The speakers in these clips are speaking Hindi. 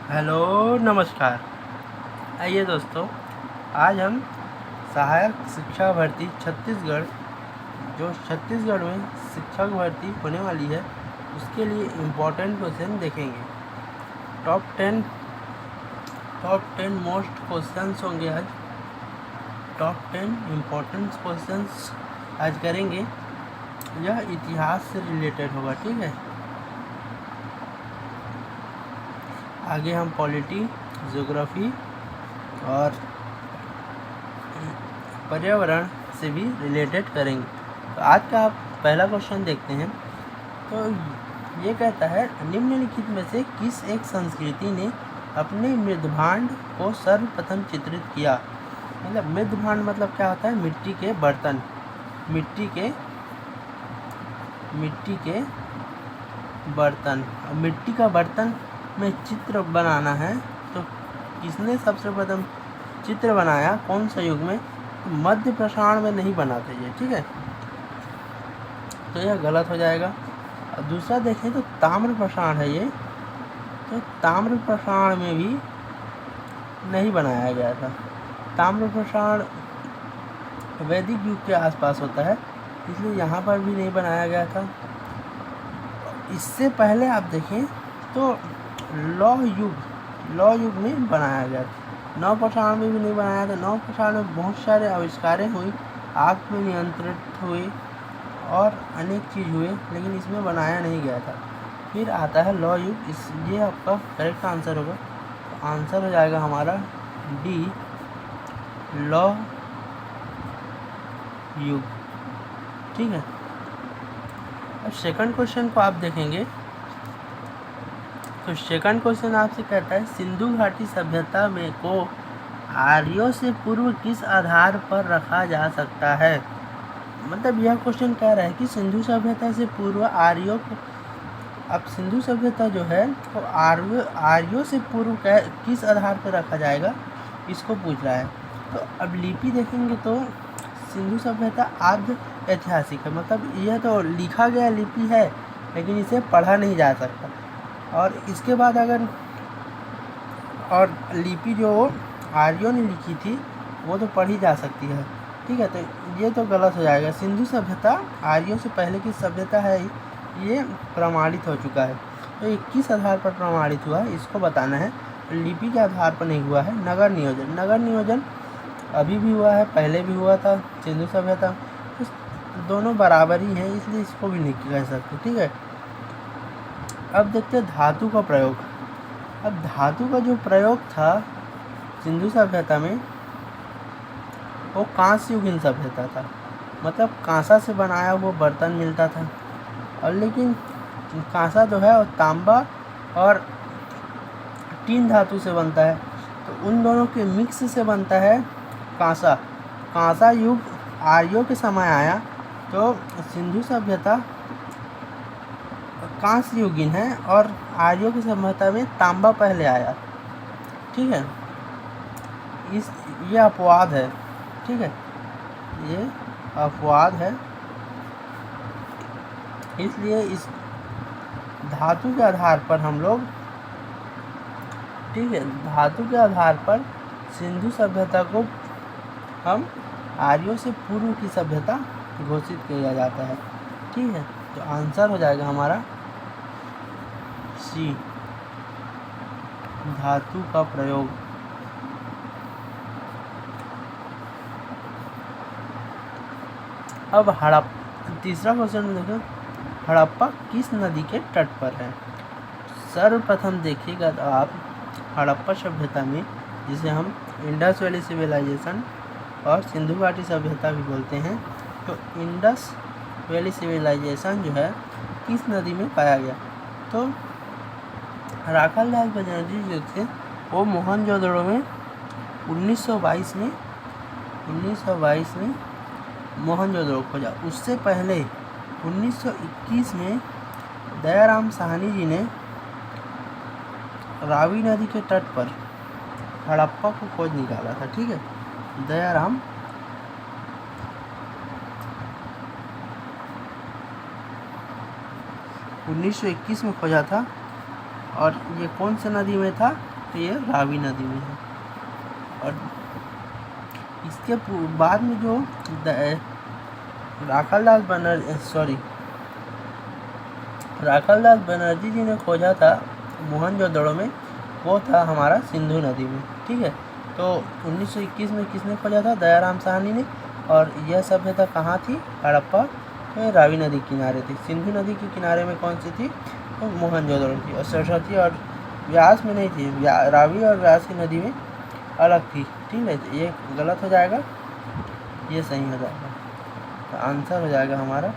हेलो, नमस्कार। आइए दोस्तों, आज हम सहायक शिक्षा भर्ती छत्तीसगढ़, जो छत्तीसगढ़ में शिक्षक भर्ती होने वाली है, उसके लिए इम्पोर्टेंट क्वेश्चन देखेंगे। टॉप 10 मोस्ट क्वेश्चंस होंगे आज। टॉप 10 इम्पोर्टेंट क्वेश्चंस आज करेंगे। यह इतिहास से रिलेटेड होगा, ठीक है। आगे हम पॉलिटी, ज्योग्राफी और पर्यावरण से भी रिलेटेड करेंगे। तो आज का आप पहला क्वेश्चन देखते हैं। तो ये कहता है, निम्नलिखित में से किस एक संस्कृति ने अपने मृदभांड को सर्वप्रथम चित्रित किया। मतलब मृदभांड मतलब क्या होता है? मिट्टी के बर्तन। मिट्टी के बर्तन। अब मिट्टी का बर्तन में चित्र बनाना है तो किसने सबसे प्रथम चित्र बनाया? कौन सा युग में? मध्य पाषाण में नहीं बनाते ये, ठीक है। तो यह गलत हो जाएगा। और दूसरा देखें तो ताम्र पाषाण है ये, तो ताम्र पाषाण में भी नहीं बनाया गया था। ताम्र पाषाण वैदिक युग के आसपास होता है, इसलिए यहाँ पर भी नहीं बनाया गया था। इससे पहले आप देखें तो लौ युग में बनाया गया था। नव पाषाण में भी नहीं बनाया था। नव पाषाण में बहुत सारे आविष्कारें हुई, आग में नियंत्रित हुए और अनेक चीज़ हुए, लेकिन इसमें बनाया नहीं गया था। फिर आता है लौ युग। ये आपका करेक्ट आंसर होगा। तो आंसर हो जाएगा हमारा डी, लौ युग, ठीक है। अब सेकंड क्वेश्चन को आप देखेंगे तो सेकंड क्वेश्चन आपसे कहता है, सिंधु घाटी सभ्यता में को आर्यों से पूर्व किस आधार पर रखा जा सकता है। मतलब यह क्वेश्चन कह रहा है कि सिंधु सभ्यता से पूर्व आर्यों को, अब सिंधु सभ्यता जो है वो आर्यों से पूर्व किस आधार पर रखा जाएगा, इसको पूछ रहा है। तो अब लिपि देखेंगे तो सिंधु सभ्यता आद्य ऐतिहासिक है, मतलब यह तो लिखा गया लिपि है, लेकिन इसे पढ़ा नहीं जा सकता। और इसके बाद अगर और लिपि जो आर्यों ने लिखी थी वो तो पढ़ी जा सकती है, ठीक है। तो ये तो गलत हो जाएगा। सिंधु सभ्यता आर्यों से पहले की सभ्यता है, ये प्रमाणित हो चुका है। तो ये किस आधार पर प्रमाणित हुआ है, इसको बताना है। लिपि के आधार पर नहीं हुआ है। नगर नियोजन अभी भी हुआ है, पहले भी हुआ था सिंधु सभ्यता। तो दोनों बराबर ही हैं, इसलिए इसको भी नहीं कह सकते, ठीक है। अब देखते हैं धातु का प्रयोग। अब धातु का जो प्रयोग था सिंधु सभ्यता में, वो कांस्य युगीन सभ्यता था। मतलब कांसा से बनाया हुआ बर्तन मिलता था। और लेकिन कांसा जो है वो तांबा और टीन धातु से बनता है, तो उन दोनों के मिक्स से बनता है कांसा युग आर्यों के समय आया, तो सिंधु सभ्यता कांस्य युगीन है और आर्यों की सभ्यता में तांबा पहले आया, ठीक है। ये अपवाद है, ठीक है, ये अपवाद है। इसलिए इस धातु के आधार पर हम लोग, ठीक है, धातु के आधार पर सिंधु सभ्यता को हम आर्यों से पूर्व की सभ्यता घोषित किया जाता है, ठीक है। तो आंसर हो जाएगा हमारा सी, धातु का प्रयोग। अब तीसरा क्वेश्चन देखो, हड़प्पा किस नदी के तट पर है। सर्वप्रथम देखिएगा तो आप हड़प्पा सभ्यता में, जिसे हम इंडस वैली सिविलाइजेशन और सिंधु घाटी सभ्यता भी बोलते हैं, तो इंडस वैली सिविलाइजेशन जो है किस नदी में पाया गया। तो राखालदास बनर्जी जो थे वो मोहनजोदड़ो में 1922 में मोहनजोदड़ो खोजा। उससे पहले 1921 में दयाराम साहनी जी ने रावी नदी के तट पर हड़प्पा को खोज निकाला था, ठीक है। दयाराम 1921 में खोजा था और ये कौन सा नदी में था, तो ये रावी नदी में है। और इसके बाद में जो राखालदास बनर्जी जी ने खोजा था मोहनजोदड़ो में, वो था हमारा सिंधु नदी में। ठीक है, तो 1921 में किसने खोजा था, दयाराम साहनी ने। और यह सभ्यता कहाँ थी, हड़प्पा, तो रावी नदी किनारे थी। सिंधु नदी के किनारे में कौन सी थी, तो मोहनजोदड़ो थी। और सरस्वती और व्यास में नहीं थी, रावी और व्यास की नदी में अलग थी। ठीक है, ये गलत हो जाएगा, ये सही हो जाएगा। तो आंसर हो जाएगा हमारा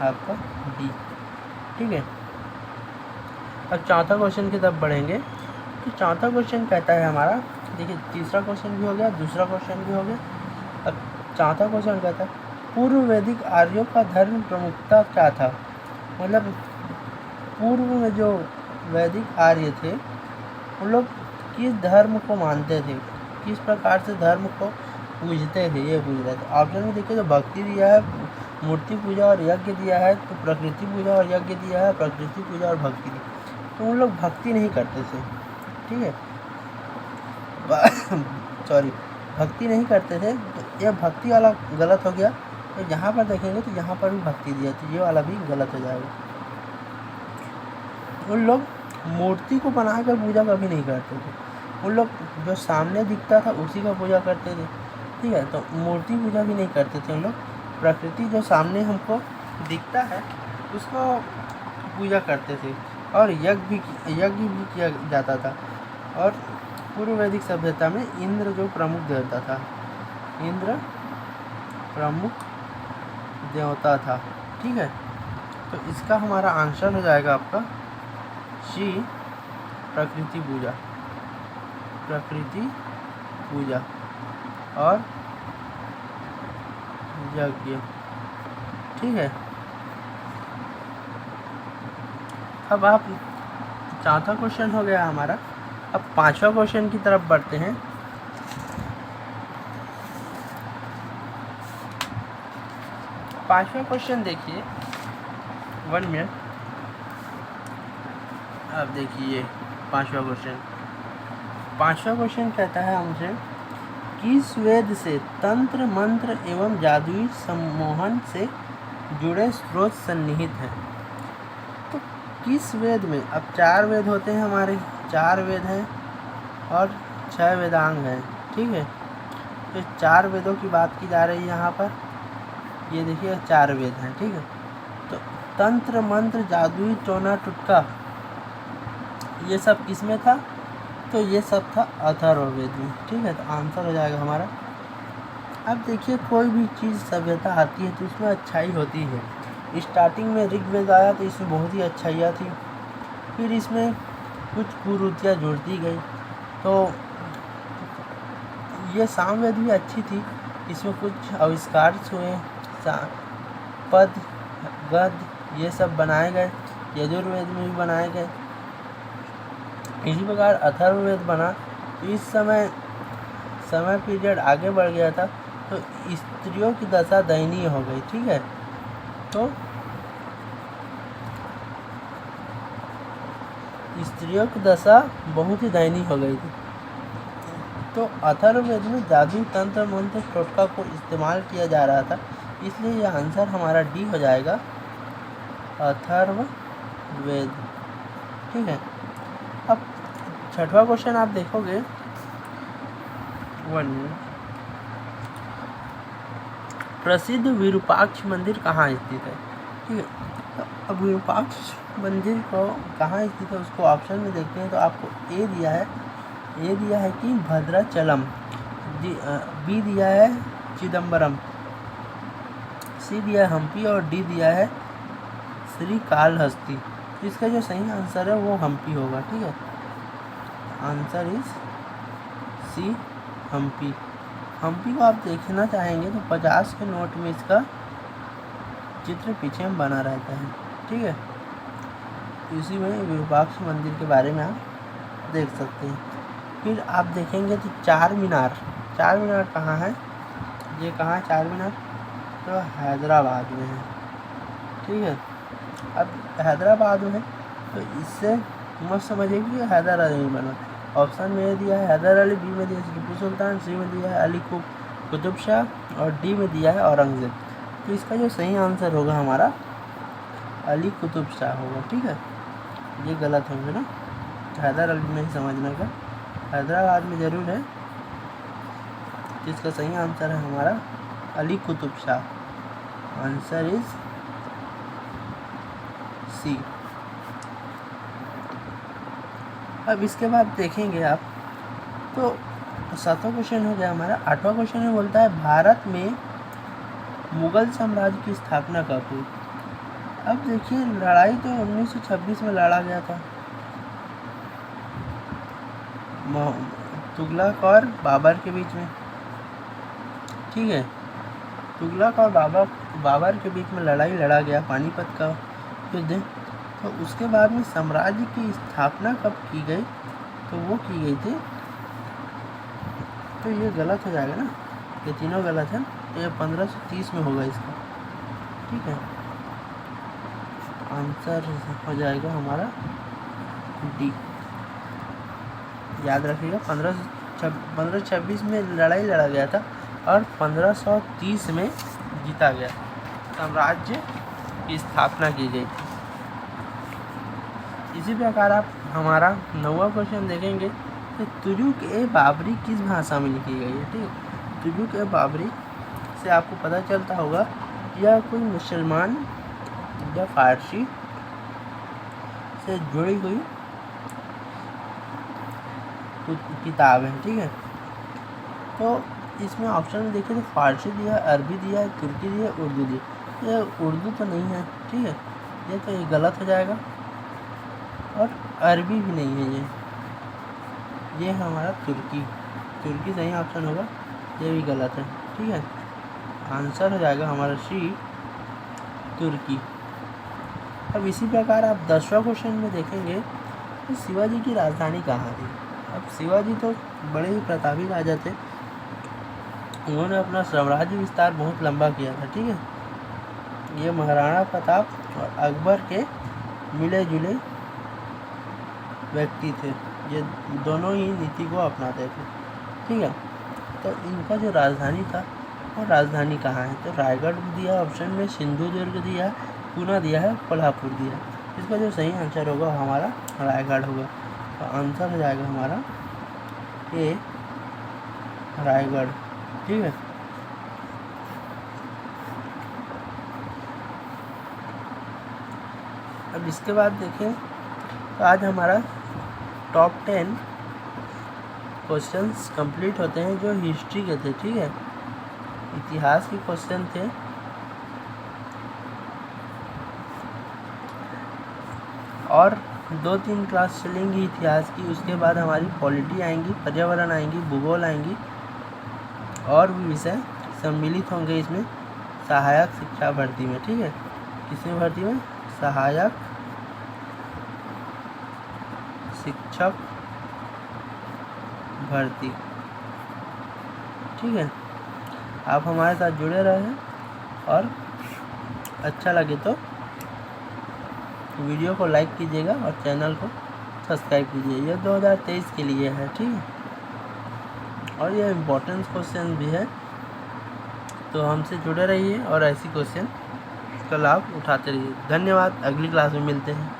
आपका डी। ठीक है, अब चौथा क्वेश्चन की तरफ बढ़ेंगे। तो चौथा क्वेश्चन कहता है हमारा, देखिए तीसरा क्वेश्चन भी हो गया, दूसरा क्वेश्चन भी हो गया। अब चौथा क्वेश्चन कहता है पूर्व वैदिक आर्यों का धर्म प्रमुखता क्या था। मतलब पूर्व में जो वैदिक आर्य थे उन लोग किस धर्म को मानते थे, किस प्रकार से धर्म को पूजते थे, ये पूछ रहे थे। ऑप्शन में देखिए, तो भक्ति दिया है, मूर्ति पूजा और यज्ञ दिया है, तो प्रकृति पूजा और यज्ञ दिया है, प्रकृति पूजा और भक्ति दी। तो उन लोग भक्ति नहीं करते थे। ठीक है, सॉरी, भक्ति नहीं करते थे, तो यह भक्ति वाला गलत हो गया। तो यहाँ पर देखेंगे तो यहाँ पर भी भक्ति दिया, तो ये वाला भी गलत हो जाएगा। उन लोग मूर्ति को बनाकर पूजा कभी नहीं करते थे। उन लोग जो सामने दिखता था उसी का पूजा करते थे। ठीक है, तो मूर्ति पूजा भी नहीं करते थे उन लोग। प्रकृति जो सामने हमको दिखता है उसको पूजा करते थे। और यज्ञ भी किया जाता था। और पूर्व वैदिक सभ्यता में इंद्र जो प्रमुख देवता था, इंद्र प्रमुख देवता था। ठीक है, तो इसका हमारा आंसर हो जाएगा आपका सी, प्रकृति पूजा, प्रकृति पूजा और यज्ञ। ठीक है, अब आप चौथा क्वेश्चन हो गया हमारा। अब पांचवा क्वेश्चन की तरफ बढ़ते हैं। पांचवा क्वेश्चन देखिए, 1 मिनट। अब देखिए पांचवा क्वेश्चन कहता है हमसे किस वेद से तंत्र मंत्र एवं जादुई सम्मोहन से जुड़े स्रोत सन्निहित हैं। तो किस वेद में, अब 4 वेद होते हैं हमारे, 4 वेद हैं और 6 वेदांग हैं। ठीक है, तो 4 वेदों की बात की जा रही है यहाँ पर। ये देखिए 4 वेद हैं। ठीक है, तो तंत्र मंत्र जादुई टोना टुटका ये सब किस में था, तो ये सब था अथर्ववेद में। ठीक है, तो आंसर हो जाएगा हमारा। अब देखिए कोई भी चीज़ सभ्यता आती है तो उसमें अच्छाई होती है। स्टार्टिंग में ऋग्वेद आया तो इसमें बहुत ही अच्छाइयाँ थी, फिर इसमें कुछ कुरीतियाँ जोड़ दी गई। तो ये सामवेद भी अच्छी थी, इसमें कुछ आविष्कार हुए, पद गद ये सब बनाए गए, यजुर्वेद में भी बनाए गए। इसी प्रकार अथर्ववेद बना। तो इस समय पीरियड आगे बढ़ गया था, तो स्त्रियों की दशा दयनीय हो गई। ठीक है, तो स्त्रियों की दशा बहुत ही दयनीय हो गई थी। तो अथर्ववेद में जादू तंत्र मंत्र टोटका को इस्तेमाल किया जा रहा था, इसलिए यह आंसर हमारा डी हो जाएगा, अथर्ववेद। ठीक है, अब छठवां क्वेश्चन आप देखोगे, 1 मिनट। प्रसिद्ध विरूपाक्ष मंदिर कहाँ स्थित है। ठीक है, तो अब विरूपाक्ष मंदिर को कहाँ स्थित है उसको ऑप्शन में देखते हैं। तो आपको ए दिया है कि भद्राचलम, बी दिया है चिदम्बरम, सी दिया है हम्पी और डी दिया है श्रीकालहस्ती। तो इसका जो सही आंसर है वो हम्पी होगा। ठीक है, answer is C, Hampi. Hampi को आप देखना चाहेंगे तो 50 के नोट में इसका चित्र पीछे में बना रहता है। ठीक है, इसी में विरूपाक्ष मंदिर के बारे में आप देख सकते हैं। फिर आप देखेंगे तो चार मीनार कहाँ है, ये कहाँ है चार मीनार, तो हैदराबाद में है। ठीक है, अब हैदराबाद में तो इससे मत समझिए कि हैदर अली नहीं बना। ऑप्शन में दिया है हैदर अली, बी में दिया है टीपू सुल्तान, सी में दिया है अली कुतुब शाह और डी में दिया है औरंगज़ेब। तो इसका जो सही आंसर होगा हमारा अली कुतुब शाह होगा। ठीक है, ये गलत होंगे ना, हैदर अली नहीं समझने का, हैदराबाद में ज़रूर है। इसका सही आंसर है हमारा Ali Qutub Shah. Answer is C. अब इसके बाद देखेंगे आप तो 7वां क्वेश्चन हो गया हमारा। 8वां क्वेश्चन में बोलता है भारत में मुगल साम्राज्य की स्थापना कब हुई। अब देखिए लड़ाई तो 1926 में लड़ा गया था, तुगलक और बाबर के बीच में। ठीक है, तुगलक और बाबर के बीच में लड़ाई लड़ा गया, पानीपत का युद्ध। तो उसके बाद में साम्राज्य की स्थापना कब की गई, तो वो की गई थी, तो ये गलत हो जाएगा ना, ये तीनों गलत है। तो ये 1530 में होगा इसका। ठीक है, आंसर हो जाएगा हमारा डी। याद रखिएगा 1526 में लड़ाई लड़ा गया था और 1530 में जीता गया, साम्राज्य की स्थापना की गई थी। इसी प्रकार आप हमारा 9वां क्वेश्चन देखेंगे कि तुजुक ए बाबरी किस भाषा में लिखी गई है। ठीक है, तुजुक ए बाबरी से आपको पता चलता होगा यह कोई मुसलमान या फारसी से जुड़ी हुई किताब है। ठीक है, तो इसमें ऑप्शन में देखिए तो फारसी दिया है, अरबी दिया है, तुर्की दिया है, उर्दू दिया। ये उर्दू तो नहीं है। ठीक है, ये तो ये गलत हो जाएगा, और अरबी भी नहीं है ये हमारा तुर्की सही ऑप्शन होगा, ये भी गलत है। ठीक है, आंसर हो जाएगा हमारा सी, तुर्की। अब इसी प्रकार आप 10वां क्वेश्चन में देखेंगे कि शिवाजी की राजधानी कहाँ थी। अब शिवाजी तो बड़े ही प्रतापी राजा थे, उन्होंने अपना साम्राज्य विस्तार बहुत लंबा किया था। ठीक है, ये महाराणा प्रताप और अकबर के मिले जुले व्यक्ति थे, ये दोनों ही नीति को अपनाते थे। ठीक है, तो इनका जो राजधानी था वो राजधानी कहाँ है, तो रायगढ़ दिया ऑप्शन में, सिंधुदुर्ग दिया है, पूना दिया है, कोल्हापुर दिया है। इसका जो सही आंसर होगा हमारा रायगढ़ होगा। तो आंसर हो जाएगा हमारा ए, रायगढ़। ठीक है, अब इसके बाद देखें तो आज हमारा टॉप 10 क्वेश्चंस कंप्लीट होते हैं जो हिस्ट्री के थे। ठीक है, इतिहास के क्वेश्चन थे, और 2-3 क्लास चलेंगी इतिहास की। उसके बाद हमारी पॉलिटी आएंगी, पर्यावरण आएंगी, भूगोल आएंगी, और भी विषय सम्मिलित होंगे इसमें सहायक शिक्षा भर्ती में। ठीक है, किसमें भर्ती में, सहायक शिक्षक भर्ती। ठीक है, आप हमारे साथ जुड़े रहें, और अच्छा लगे तो वीडियो को लाइक कीजिएगा और चैनल को सब्सक्राइब कीजिए। यह 2023 के लिए है। ठीक है, और यह इम्पोर्टेंट क्वेश्चन भी है, तो हमसे जुड़े रहिए और ऐसी क्वेश्चन का लाभ उठाते रहिए। धन्यवाद, अगली क्लास में मिलते हैं।